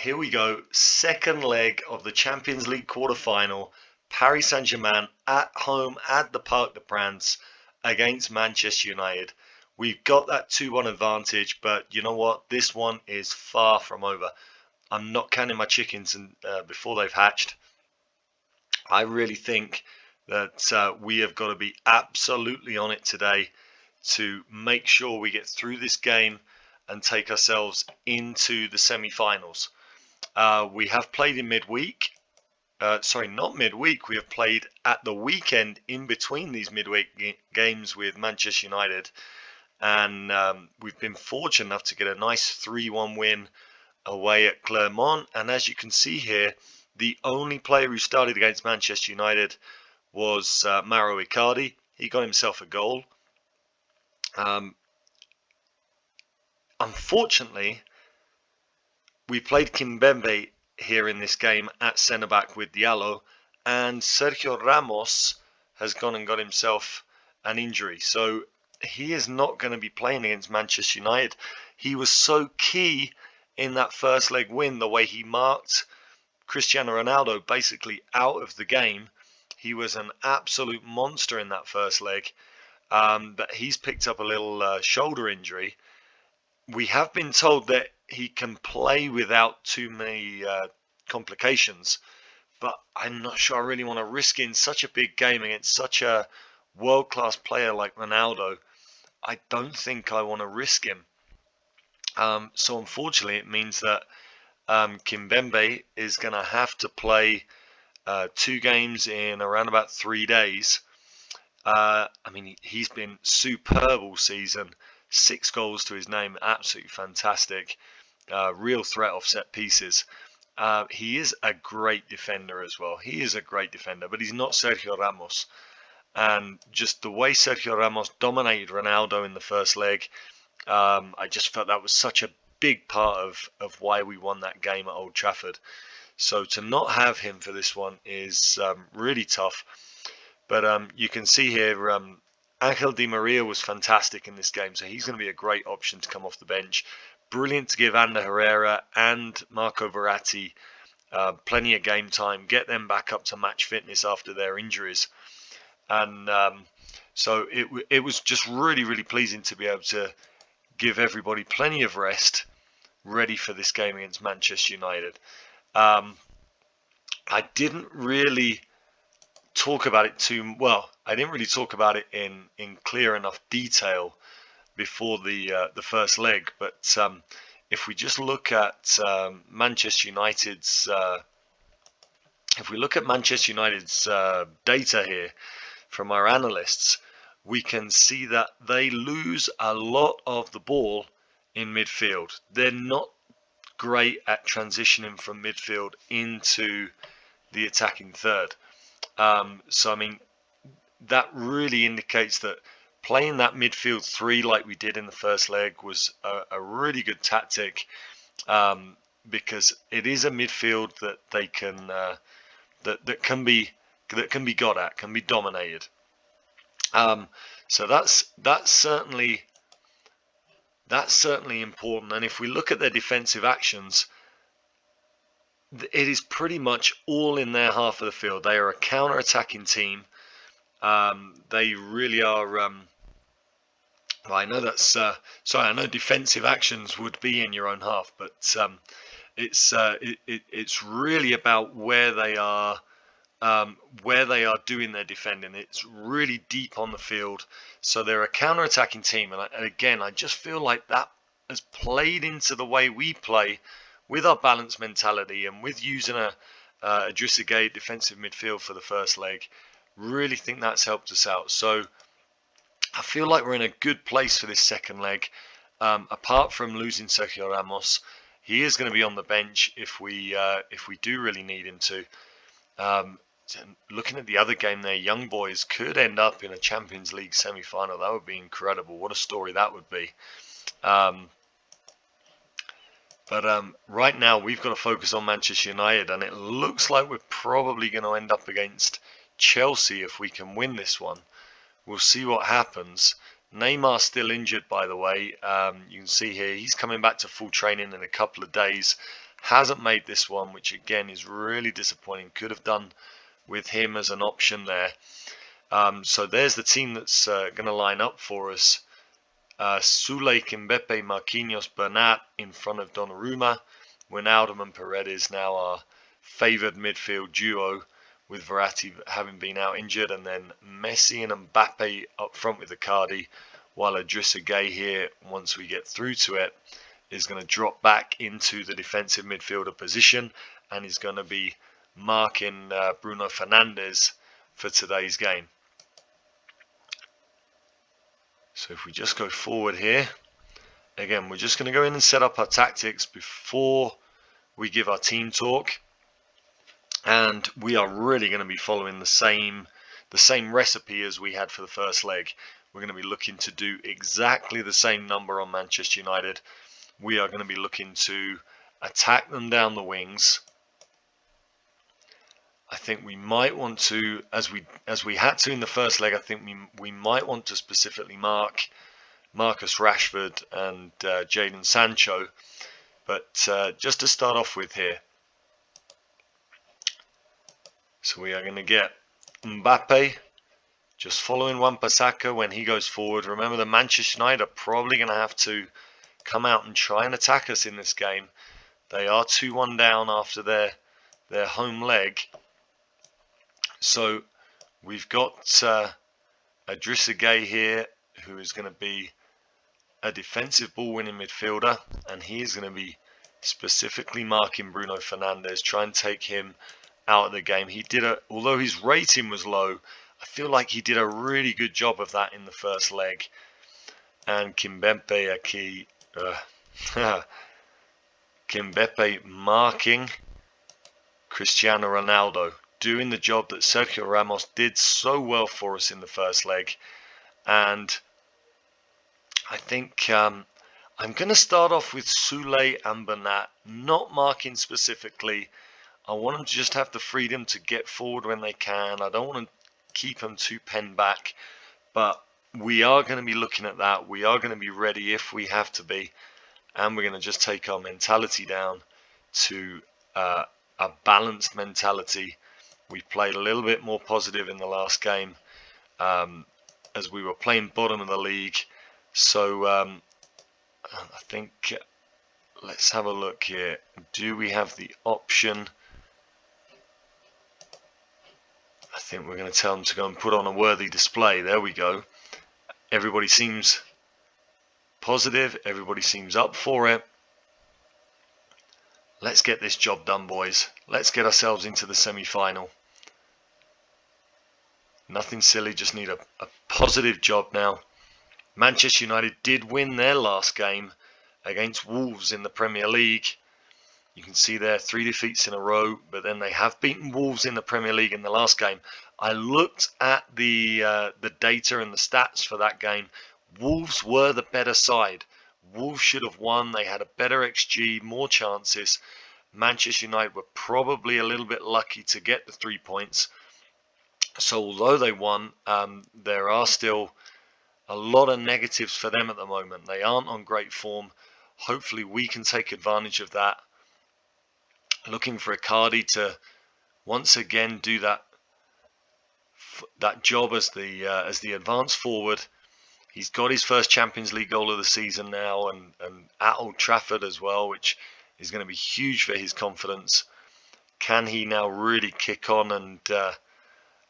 here we go. Second leg of the Champions League quarter-final. Paris Saint-Germain at home at the Parc des Princes against Manchester United. We've got that 2-1 advantage, but you know what? This one is far from over. I'm not counting my chickens before they've hatched. I really think that we have got to be absolutely on it today to make sure we get through this game and take ourselves into the semi-finals. We have played in midweek. Sorry, not midweek. We have played at the weekend in between these midweek games with Manchester United. And we've been fortunate enough to get a nice 3-1 win away at Clermont. And as you can see here, the only player who started against Manchester United was Mauro Icardi. He got himself a goal. Unfortunately, we played Kimpembe here in this game at centre-back with Diallo, and Sergio Ramos has gone and got himself an injury. So he is not going to be playing against Manchester United. He was so key in that first leg win, the way he marked Cristiano Ronaldo basically out of the game. He was an absolute monster in that first leg, but he's picked up a little shoulder injury. We have been told that he can play without too many complications, but I'm not sure I really want to risk in such a big game against such a world-class player like Ronaldo. I don't think I want to risk him. So unfortunately, it means that Kimpembe is going to have to play 2 games in around about 3 days. I mean, he's been superb all season. 6 goals to his name, absolutely fantastic. Real threat off set pieces. He is a great defender as well. He is a great defender, but he's not Sergio Ramos. And just the way Sergio Ramos dominated Ronaldo in the first leg, I just felt that was such a big part of why we won that game at Old Trafford. So to not have him for this one is really tough. But you can see here, Angel Di Maria was fantastic in this game, so he's going to be a great option to come off the bench. Brilliant to give Ander Herrera and Marco Verratti plenty of game time, get them back up to match fitness after their injuries. And so it was just really, really pleasing to be able to give everybody plenty of rest, ready for this game against Manchester United. I didn't really talk about it too well. I didn't really talk about it in clear enough detail before the first leg. But if we just look at Manchester United's, data here from our analysts, we can see that they lose a lot of the ball in midfield. They're not great at transitioning from midfield into the attacking third. So I mean, that really indicates that playing that midfield 3 like we did in the first leg was a really good tactic, because it is a midfield that they can that can be got at, can be dominated. So that's certainly important. And if we look at their defensive actions, it is pretty much all in their half of the field. They are a counter-attacking team. They really are. Well, I know that's sorry. I know defensive actions would be in your own half, but it's really about where they are doing their defending. It's really deep on the field. So they're a counter-attacking team, and again, I just feel like that has played into the way we play with our balanced mentality and with using a Idrissa Gueye defensive midfield for the first leg. Really think that's helped us out. So I feel like we're in a good place for this second leg. Apart from losing Sergio Ramos, he is going to be on the bench if we do really need him to. Looking at the other game there, Young Boys could end up in a Champions League semi-final. That would be incredible. What a story that would be. But right now we've got to focus on Manchester United, and it looks like we're probably going to end up against Chelsea if we can win this one. We'll see what happens. Neymar's still injured, by the way. You can see here he's coming back to full training in a couple of days. Hasn't made this one, which again is really disappointing. Could have done with him as an option there. So there's the team that's going to line up for us. Soulé, Kimpembe, Marquinhos, Bernat in front of Donnarumma. Wijnaldum and Paredes now our favoured midfield duo, with Verratti having been out injured, and then Messi and Mbappe up front with Icardi, while Idrissa Gueye here, once we get through to it, is going to drop back into the defensive midfielder position and is going to be marking Bruno Fernandes for today's game. So if we just go forward here, again, we're just going to go in and set up our tactics before we give our team talk. And we are really going to be following the same recipe as we had for the first leg. We're going to be looking to do exactly the same number on Manchester United. We are going to be looking to attack them down the wings. I think we might want to, as we had to in the first leg, I think we might want to specifically mark Marcus Rashford and Jadon Sancho. But just to start off with here, so we are going to get Mbappe just following Wan-Bissaka when he goes forward. Remember, the Manchester United are probably going to have to come out and try and attack us in this game. They are 2-1 down after their home leg. So we've got Idrissa Gueye here, who is going to be a defensive ball-winning midfielder, and he is going to be specifically marking Bruno Fernandes, try and take him out of the game. He did although his rating was low, I feel like he did a really good job of that in the first leg. And Kimpembe Kimpembe marking Cristiano Ronaldo, doing the job that Sergio Ramos did so well for us in the first leg. And I think I'm going to start off with Soulé and Bernat, not marking specifically. I want them to just have the freedom to get forward when they can. I don't want to keep them too penned back, but we are going to be looking at that. We are going to be ready if we have to be, and we're going to just take our mentality down to a balanced mentality. We played a little bit more positive in the last game as we were playing bottom of the league. So I think let's have a look here. Do we have the option? I think we're going to tell them to go and put on a worthy display. There we go. Everybody seems positive. Everybody seems up for it. Let's get this job done, boys. Let's get ourselves into the semi-final. Nothing silly, just need a positive job now. Manchester United did win their last game against Wolves in the Premier League. You can see there 3 defeats in a row, but then they have beaten Wolves in the Premier League in the last game. I looked at the data and the stats for that game. Wolves were the better side. Wolves should have won. They had a better XG, more chances. Manchester United were probably a little bit lucky to get the 3 points. So although they won, there are still a lot of negatives for them at the moment. They aren't on great form. Hopefully we can take advantage of that. Looking for Icardi to once again do that job as the advanced forward. He's got his first Champions League goal of the season now, and at Old Trafford as well, which is going to be huge for his confidence. Can he now really kick on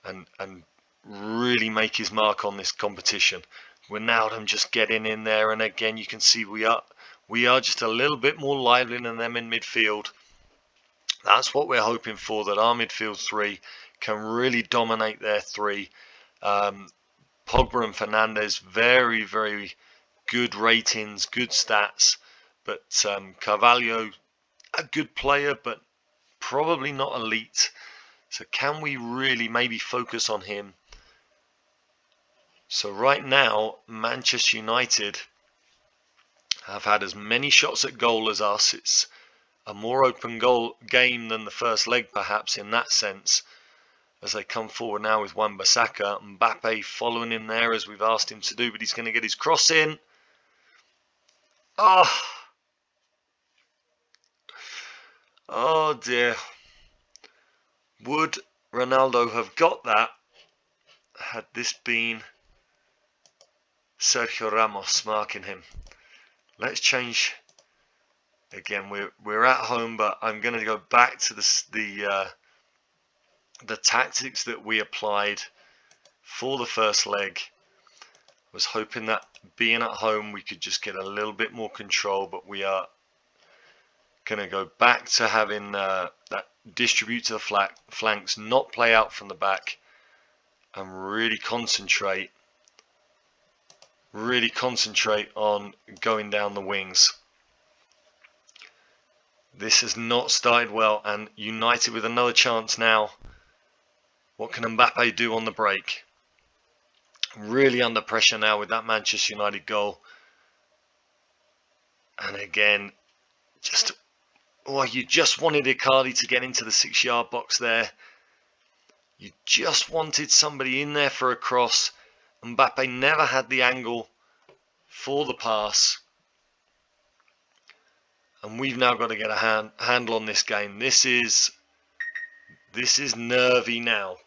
and really make his mark on this competition? Wijnaldum just getting in there, and again you can see we are just a little bit more lively than them in midfield. That's what we're hoping for, that our midfield three can really dominate their three. Pogba and Fernandes, very, very good ratings, good stats. But Carvalho, a good player, but probably not elite. So can we really maybe focus on him? So right now, Manchester United have had as many shots at goal as us. It's a more open goal game than the first leg, perhaps, in that sense, as they come forward now with Wan-Bissaka. Mbappe following him there as we've asked him to do, but he's going to get his cross in. Oh! Oh dear. Would Ronaldo have got that had this been Sergio Ramos marking him? Let's change. Again, we're at home, but I'm going to go back to the tactics that we applied for the first leg. I was hoping that being at home we could just get a little bit more control, but we are going to go back to having that distribute to the flanks, not play out from the back, and really concentrate on going down the wings. This has not started well, and United with another chance now. What can Mbappe do on the break? Really under pressure now with that Manchester United goal. And again, you just wanted Icardi to get into the 6-yard box there. You just wanted somebody in there for a cross. Mbappe never had the angle for the pass. And we've now got to get a handle on this game. This is nervy now.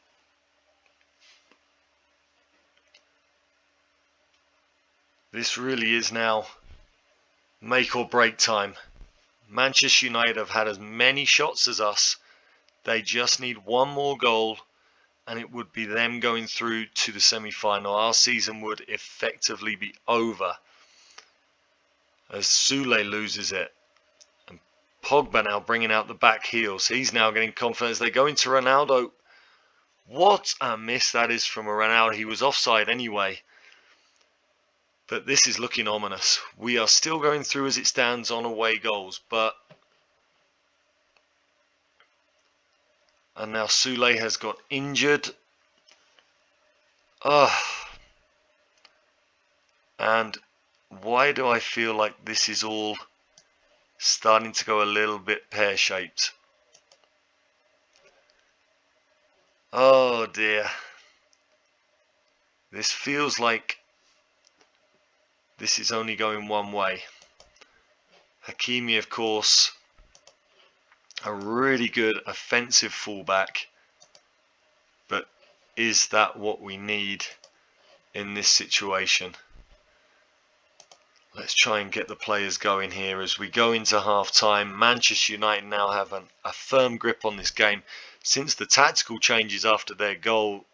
This really is now make or break time. Manchester United have had as many shots as us. They just need one more goal and it would be them going through to the semi-final. Our season would effectively be over as Sule loses it. And Pogba now bringing out the back heels. He's now getting confidence. They go into Ronaldo. What a miss that is from a Ronaldo. He was offside anyway. But this is looking ominous. We are still going through as it stands on away goals. And now Sule has got injured. And why do I feel like this is all starting to go a little bit pear-shaped? Oh dear. This feels like this is only going one way. Hakimi, of course, a really good offensive fullback. But is that what we need in this situation? Let's try and get the players going here as we go into half-time. Manchester United now have a firm grip on this game since the tactical changes after their goal.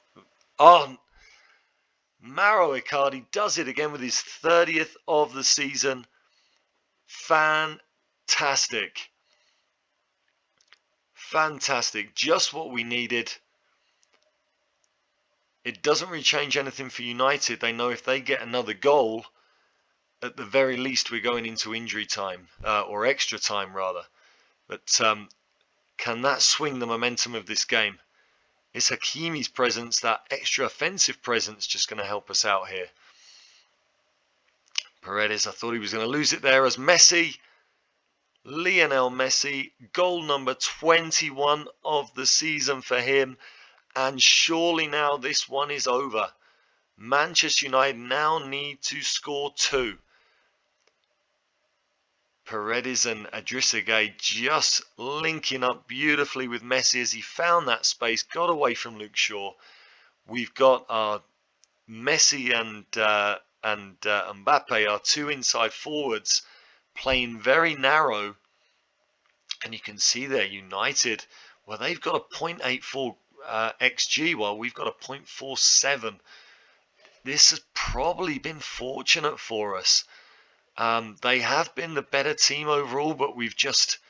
Oh, Mauro Icardi does it again with his 30th of the season. Fantastic. Fantastic. Just what we needed. It doesn't really change anything for United. They know if they get another goal, at the very least we're going into injury time, or extra time rather. But can that swing the momentum of this game? Is Hakimi's presence, that extra offensive presence, just going to help us out here? Paredes, I thought he was going to lose it there as Messi, Lionel Messi, goal number 21 of the season for him. And surely now this one is over. Manchester United now need to score 2. Paredes and Idrissa Gueye just linking up beautifully with Messi as he found that space, got away from Luke Shaw. We've got our Messi and Mbappe, our 2 inside forwards, playing very narrow. And you can see there, United, well, they've got a 0.84 XG, while we've got a 0.47. This has probably been fortunate for us. They have been the better team overall, but we've just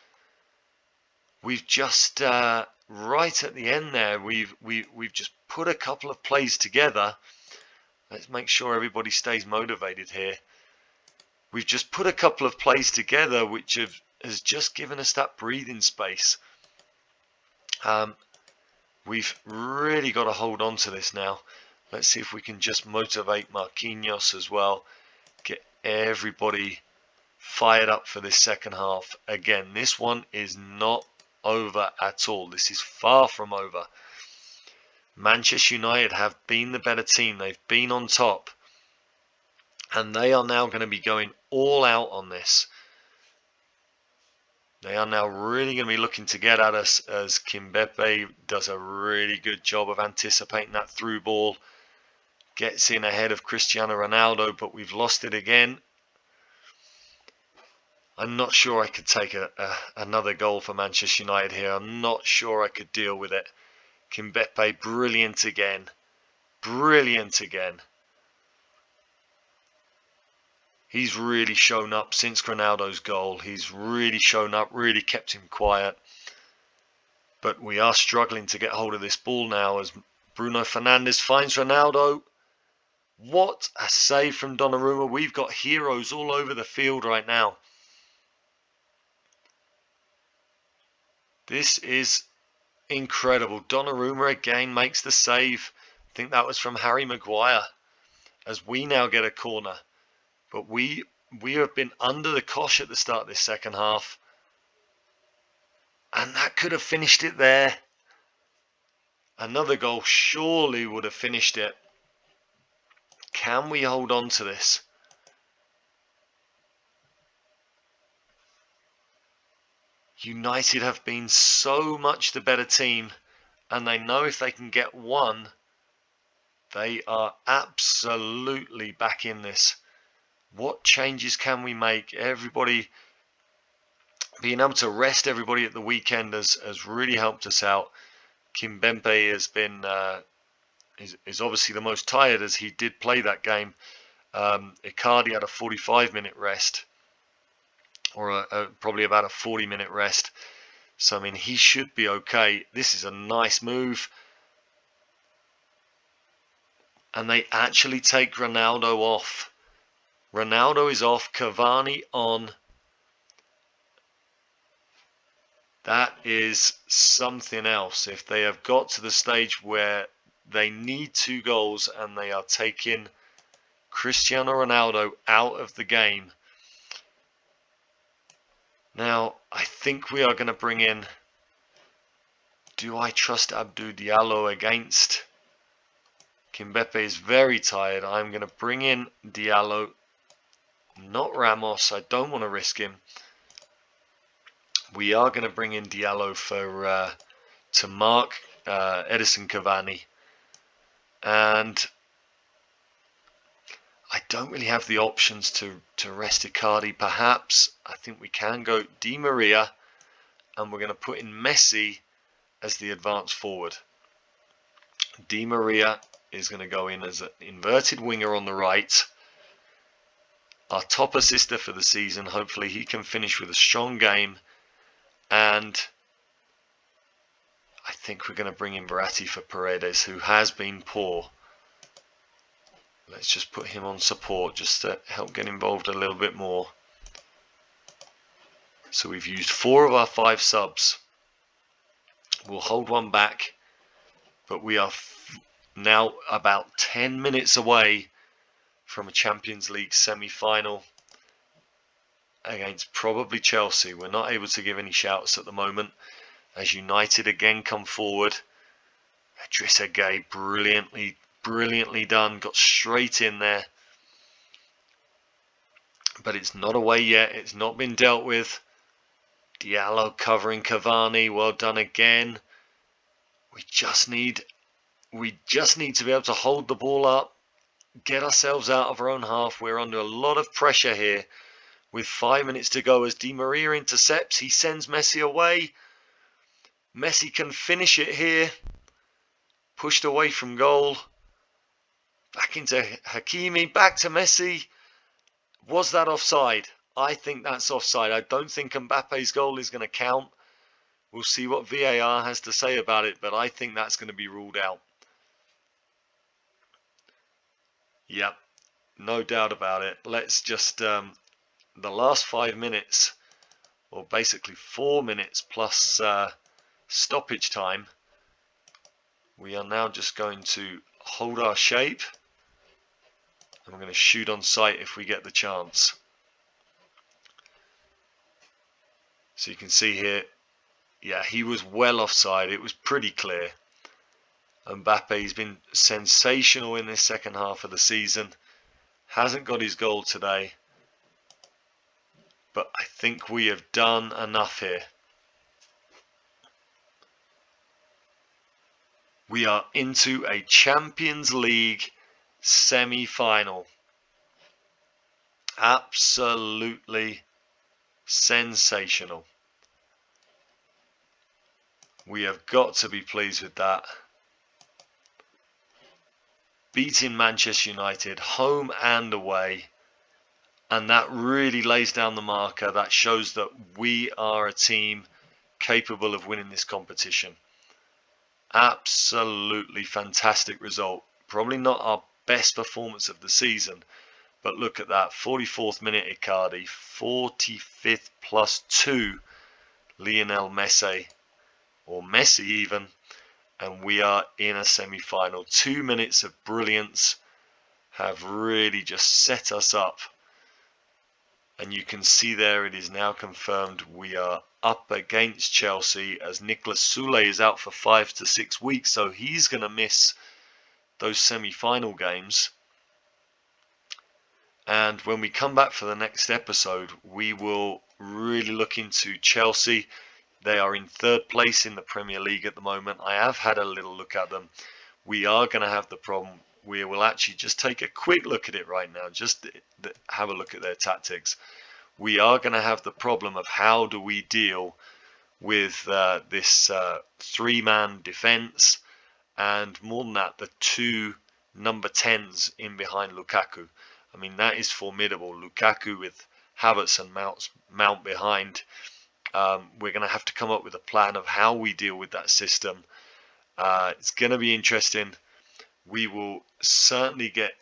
right at the end there, we've just put a couple of plays together. Let's make sure everybody stays motivated here. We've just put a couple of plays together, which has just given us that breathing space. We've really got to hold on to this now. Let's see if we can just motivate Marquinhos as well. Get everybody fired up for this second half. Again, this one is not over at all. This is far from over. Manchester United have been the better team. They've been on top. And they are now going to be going all out on this. They are now really going to be looking to get at us as Kimpembe does a really good job of anticipating that through ball. Gets in ahead of Cristiano Ronaldo, but we've lost it again. I'm not sure I could take another goal for Manchester United here. I'm not sure I could deal with it. Kimpembe, brilliant again. Brilliant again. He's really shown up since Ronaldo's goal. He's really shown up, really kept him quiet. But we are struggling to get hold of this ball now as Bruno Fernandes finds Ronaldo. What a save from Donnarumma. We've got heroes all over the field right now. This is incredible. Donnarumma again makes the save. I think that was from Harry Maguire. As we now get a corner. But we have been under the cosh at the start of this second half. And that could have finished it there. Another goal surely would have finished it. Can we hold on to this? United have been so much the better team. And they know if they can get one, they are absolutely back in this. What changes can we make? Everybody, being able to rest everybody at the weekend has really helped us out. Kimpembe has been is obviously the most tired as he did play that game. Icardi had a 45-minute rest, or probably about a 40-minute rest. So I mean, he should be okay. This is a nice move. And they actually take Ronaldo off. Ronaldo is off, Cavani on. That is something else. If they have got to the stage where they need 2 goals and they are taking Cristiano Ronaldo out of the game. Now, I think we are going to bring in... Do I trust Abdou Diallo against... Kimpembe is very tired. I'm going to bring in Diallo. Not Ramos. I don't want to risk him. We are going to bring in Diallo for to mark Edison Cavani. And I don't really have the options to rest Icardi. Perhaps I think we can go Di Maria, and we're going to put in Messi as the advance forward. Di Maria is going to go in as an inverted winger on the right. Our top assister for the season. Hopefully he can finish with a strong game. And I think we're going to bring in Verratti for Paredes, who has been poor. Let's just put him on support just to help get involved a little bit more. So we've used 4 of our 5 subs. We'll hold one back. But we are now about 10 minutes away from a Champions League semi-final against probably Chelsea. We're not able to give any shouts at the moment as United again come forward. Idrissa Gueye, brilliantly done, got straight in there. But it's not away yet, it's not been dealt with. Diallo covering Cavani, well done again. We just need to be able to hold the ball up, get ourselves out of our own half. We're under a lot of pressure here with 5 minutes to go as Di Maria intercepts. He sends Messi away. Messi can finish it here. Pushed away from goal. Back into Hakimi, back to Messi. Was that offside? I think that's offside. I don't think Mbappe's goal is going to count. We'll see what VAR has to say about it, but I think that's going to be ruled out. Yep, no doubt about it. Let's just, the last 5 minutes, or basically 4 minutes plus stoppage time, we are now just going to hold our shape. And we're going to shoot on sight if we get the chance. So you can see here, yeah, he was well offside. It was pretty clear. Mbappe's been sensational in this second half of the season. Hasn't got his goal today. but I think we have done enough here. We are into a Champions League semi-final. Absolutely sensational. We have got to be pleased with that. Beating Manchester United home and away, and that really lays down the marker. That shows that we are a team capable of winning this competition. Absolutely fantastic result. Probably not our best performance of the season, but look at that. 44th minute Icardi, 45th +2 Lionel Messi, or Messi even, and we are in a semi-final. 2 minutes of brilliance have really just set us up, and you can see there it is now confirmed we are up against Chelsea, as Nicolas Soulé is out for 5 to 6 weeks, so he's going to miss those semi-final games. And when we come back for the next episode, we will really look into Chelsea. They are in 3rd place in the Premier League at the moment. I have had a little look at them. We are going to have the problem. We will actually just take a quick look at it right now. Just have a look at their tactics. We are going to have the problem of how do we deal with this 3-man defence, and more than that, the 2 number 10s in behind Lukaku. I mean, that is formidable. Lukaku with Havertz and Mount behind. We're going to have to come up with a plan of how we deal with that system. It's going to be interesting. We will certainly get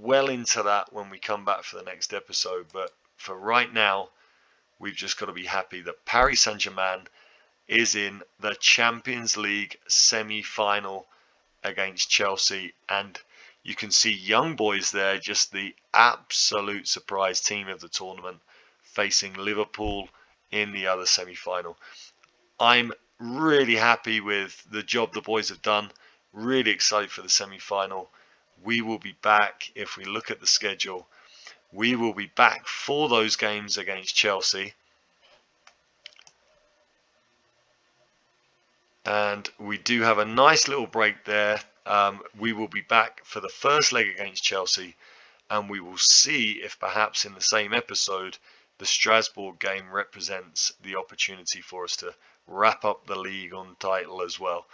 well into that when we come back for the next episode. But for right now, we've just got to be happy that Paris Saint-Germain is in the Champions League semi-final against Chelsea. And you can see young boys there, just the absolute surprise team of the tournament, facing Liverpool in the other semi-final. I'm really happy with the job the boys have done. Really excited for the semi-final. We will be back, if we look at the schedule, we will be back for those games against Chelsea. And we do have a nice little break there. We will be back for the first leg against Chelsea, and we will see if perhaps in the same episode the Strasbourg game represents the opportunity for us to wrap up the league on title as well.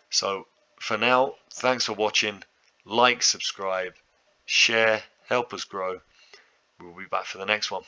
So for now, thanks for watching. Like, subscribe, share, help us grow. We'll be back for the next one.